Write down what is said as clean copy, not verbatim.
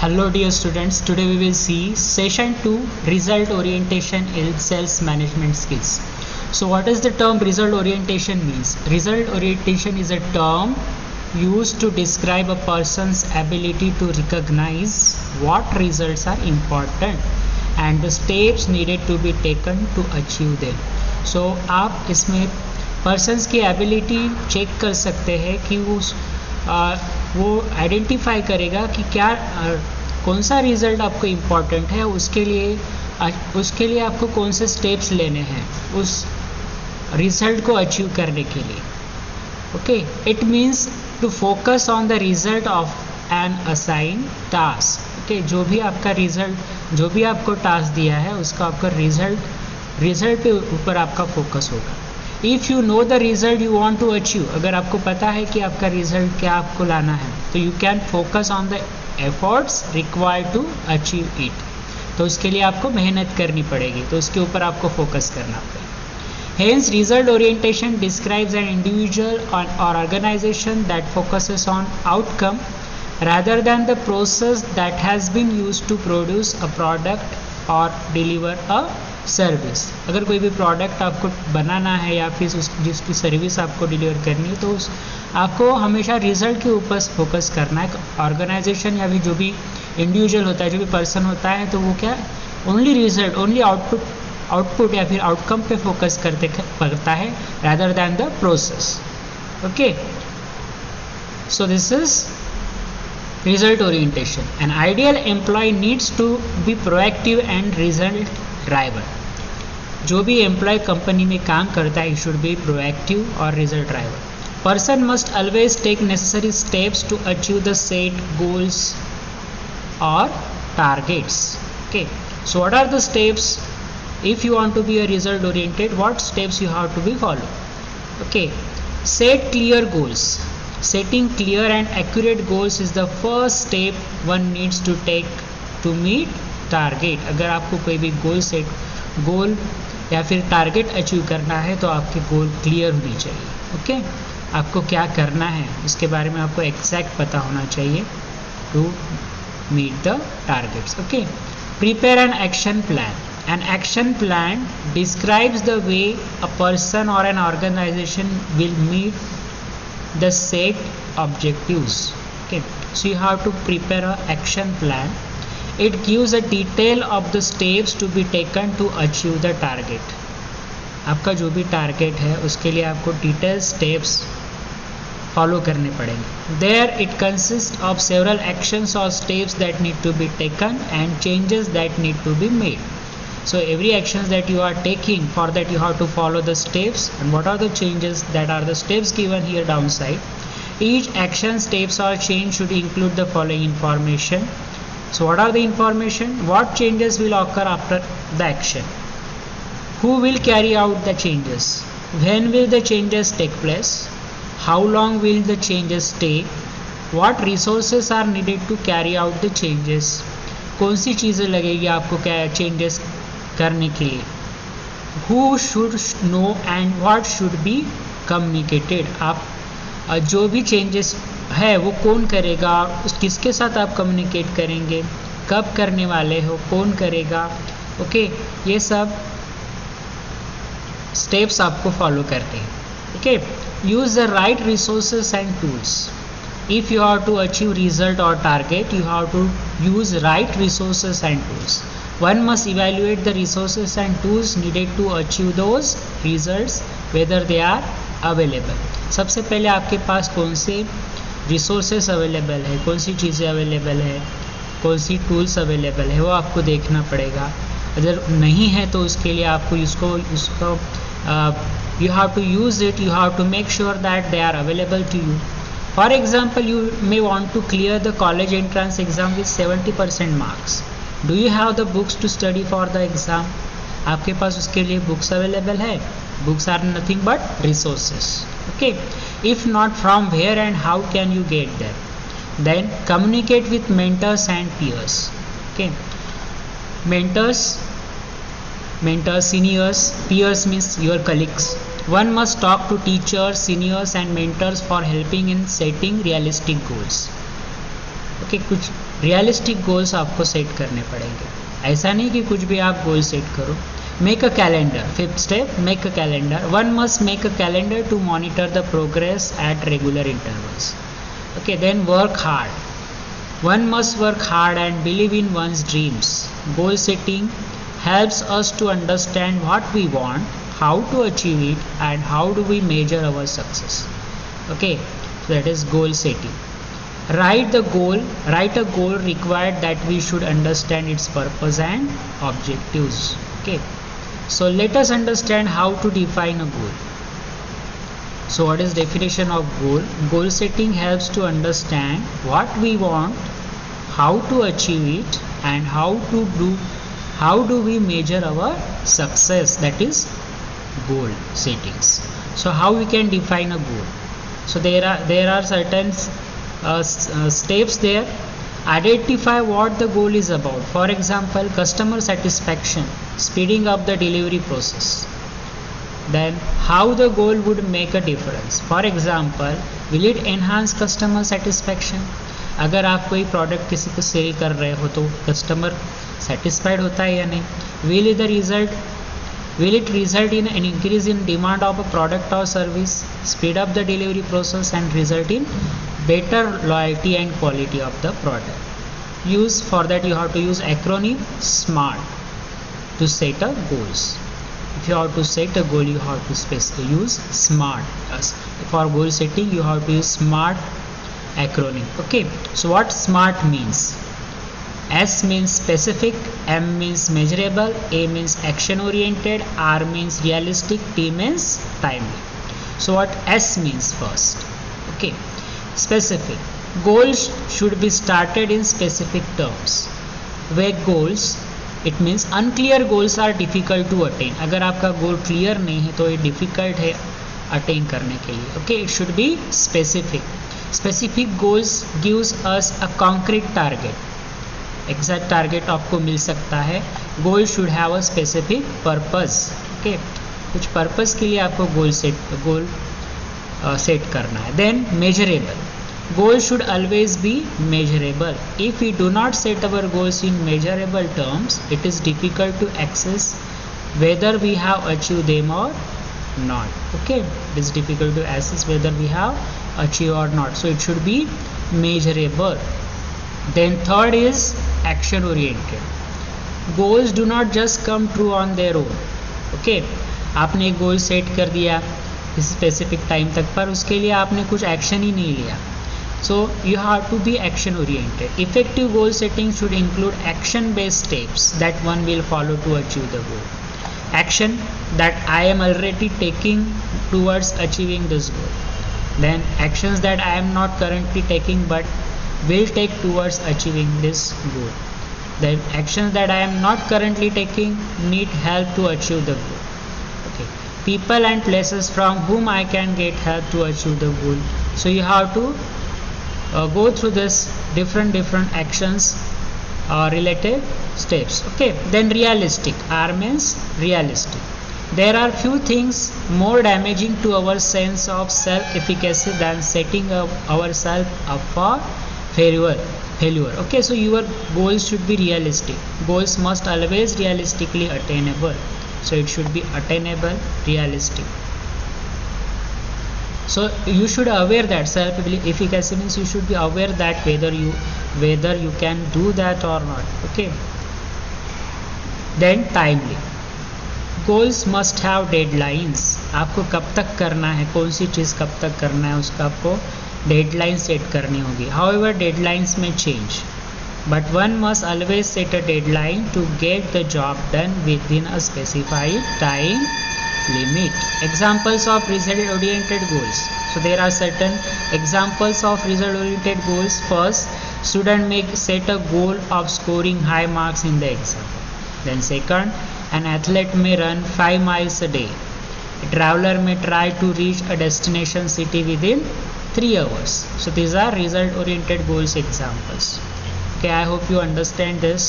Hello dear students, today we will see session 2 result orientation in sales management skills. So what is the term result orientation means? Result orientation is a term used to describe a person's ability to recognize what results are important and the steps needed to be taken to achieve them. So आप इसमें persons की ability check कर सकते हैं कि वो identify करेगा कि क्या कौन सा रिज़ल्ट आपको इम्पॉर्टेंट है, उसके लिए आपको कौन से स्टेप्स लेने हैं उस रिज़ल्ट को अचीव करने के लिए. Okay, it means to focus on the result of an assign task. Okay, जो भी आपको टास्क दिया है उसका आपका रिज़ल्ट के ऊपर आपका फोकस होगा. If you know the result you want to achieve, अगर आपको पता है कि आपका रिज़ल्ट क्या आपको लाना है, तो you can focus on the efforts required to achieve it. तो उसके लिए आपको मेहनत करनी पड़ेगी, तो उसके ऊपर आपको फोकस करना पड़ेगा. Hence, result orientation describes an individual or organization that focuses on outcome rather than the process that has been used to produce a product or deliver a service. अगर कोई भी प्रोडक्ट आपको बनाना है या फिर जिसकी सर्विस आपको डिलीवर करनी है, तो आपको हमेशा रिजल्ट के ऊपर फोकस करना है. ऑर्गेनाइजेशन या फिर जो भी इंडिविजुअल होता है, जो भी पर्सन होता है, तो वो क्या ओनली रिजल्ट, ओनली आउटपुट या फिर आउटकम पे फोकस करता है rather than the process. Okay, so this is result orientation. An ideal employee needs to be proactive and result driven. जो भी एम्प्लॉय कंपनी में काम करता है, he should be proactive or result driven. Person must always take necessary steps to achieve the set goals or targets. Okay, so what are the steps? If you want to be a result oriented, what steps you have to be follow? Okay, set clear goals. Setting clear and accurate goals is the first step one needs to take to meet target. अगर आपको कोई भी गोल या फिर target achieve करना है, तो आपके गोल क्लियर होनी चाहिए. ओके, आपको क्या करना है इसके बारे में आपको एग्जैक्ट पता होना चाहिए to meet the targets. Okay, prepare an action plan. An action plan describes the way a person or an organization will meet the set objectives. Okay, so you have to prepare an action plan. It gives a detail of the steps to be taken to achieve the target. आपका जो भी target है उसके लिए आपको detail steps follow करने पड़ेंगे. There it consists of several actions or steps that need to be taken and changes that need to be made. So every actions that you are taking, for that you have to follow the steps, and what are the changes that are the steps given here downside. Each action, steps or change should include the following information. So what are the information? What changes will occur after the action? Who will carry out the changes? When will the changes take place? How long will the changes take? What resources are needed to carry out the changes? कौन सी चीज़ें लगेगी आपको क्या changes करने के लिए? Who should know and what should be communicated. आप जो भी चेंजेस है वो कौन करेगा, किसके साथ आप कम्युनिकेट करेंगे, कब करने वाले हो, कौन करेगा. ओके, ये सब स्टेप्स आपको फॉलो करते हैं. Okay, use the right resources and tools. If you have to achieve result or target, you have to use right resources and tools. One must evaluate the resources and tools needed to achieve those results, whether they are available. सबसे पहले आपके पास कौन से resources available है, कौन सी चीज़ें available है, कौन सी टूल्स अवेलेबल है, वो आपको देखना पड़ेगा. अगर नहीं है तो उसके लिए आपको उसको you have to use it. You have to make sure that they are available to you. For example, you may want to clear the college entrance exam with 70% marks. Do you have the books to study for the exam? आपके पास उसके लिए books available है. Books are nothing but resources. Okay, if not, from where and how can you get them? Then communicate with mentors and peers. Okay, mentors, seniors. Peers means your colleagues. One must talk to teachers, seniors and mentors for helping in setting realistic goals. Okay, कुछ realistic goals आपको set करने पड़ेंगे, ऐसा नहीं कि कुछ भी आप गोल सेट करो. Make a calendar. Fifth step, make a calendar. One must make a calendar to monitor the progress at regular intervals. Okay, then work hard. One must work hard and believe in one's dreams. Goal setting helps us to understand what we want, how to achieve it, and how do we measure our success. Okay, so that is goal setting. Write a goal required that we should understand its purpose and objectives. Okay. So let us understand how to define a goal. So what is definition of goal? Goal setting helps to understand what we want, how to achieve it, and how do we measure our success. That is goal settings. So how we can define a goal? So there are certain steps there. Identify what the goal is about. For example, customer satisfaction, speeding up the delivery process. Then how the goal would make a difference. For example, will it enhance customer satisfaction? अगर आप कोई product किसी को cell कर रहे हो तो customer satisfied होता है या नहीं. Will it result in an increase in demand of a product or service, speed up the delivery process, and result in better loyalty and quality of the product. For that you have to use acronym SMART to set a goals. If you have to set a goal, you have to use SMART. For goal setting you have to use SMART acronym. Okay, so what SMART means? S means specific, M means measurable, A means action oriented, R means realistic, T means timely. So what S means first? Okay, specific. Goals should be started in specific terms. Vague goals, it means unclear goals are difficult to attain. अगर आपका goal clear नहीं है तो ये difficult है attain करने के लिए. Okay, it should be specific. Specific goals gives us a concrete target. Exact target आपको मिल सकता है. Goal should have a specific purpose. Okay, कुछ पर्पस के लिए आपको गोल सेट करना है. Then measurable. Goal should always be measurable. If we do not set our goals in measurable terms, it is difficult to assess whether we have achieved them or not. Okay, it is difficult to assess whether we have achieved or not. So it should be measurable. Then third is action oriented. Goals do not just come true on their own. Okay, आपने एक goal set कर दिया किसी specific time तक, पर उसके लिए आपने कुछ एक्शन ही नहीं लिया. So you have to be action oriented. Effective goal setting should include action based steps that one will follow to achieve the goal. Action that I am already taking towards achieving this goal. Then actions that I am not currently taking but will take towards achieving this goal. Then actions that I am not currently taking need help to achieve the goal. Okay. People and places from whom I can get help to achieve the goal. So you have to go through this different actions related steps. Okay, then realistic. R means realistic. There are few things more damaging to our sense of self-efficacy than setting ourselves up for failure. Okay, so your goals should be realistic. Goals must always realistically attainable. So it should be attainable, realistic. So you should aware that self-efficacy means you should be aware that whether you can do that or not. Okay. Then timely. Goals must have deadlines. आपको कब तक करना है, कौन सी चीज़ कब तक करना है, उसका आपको डेडलाइन सेट करनी होगी. However, deadlines may change, but one must always set a deadline to get the job done within a specified time limit. Examples of result oriented goals. So there are certain examples of result oriented goals. First, student may set a goal of scoring high marks in the exam. Then second, an athlete may run 5 miles a day. A traveler may try to reach a destination city within 3 hours. So these are result oriented goals examples. Okay, I hope you understand this.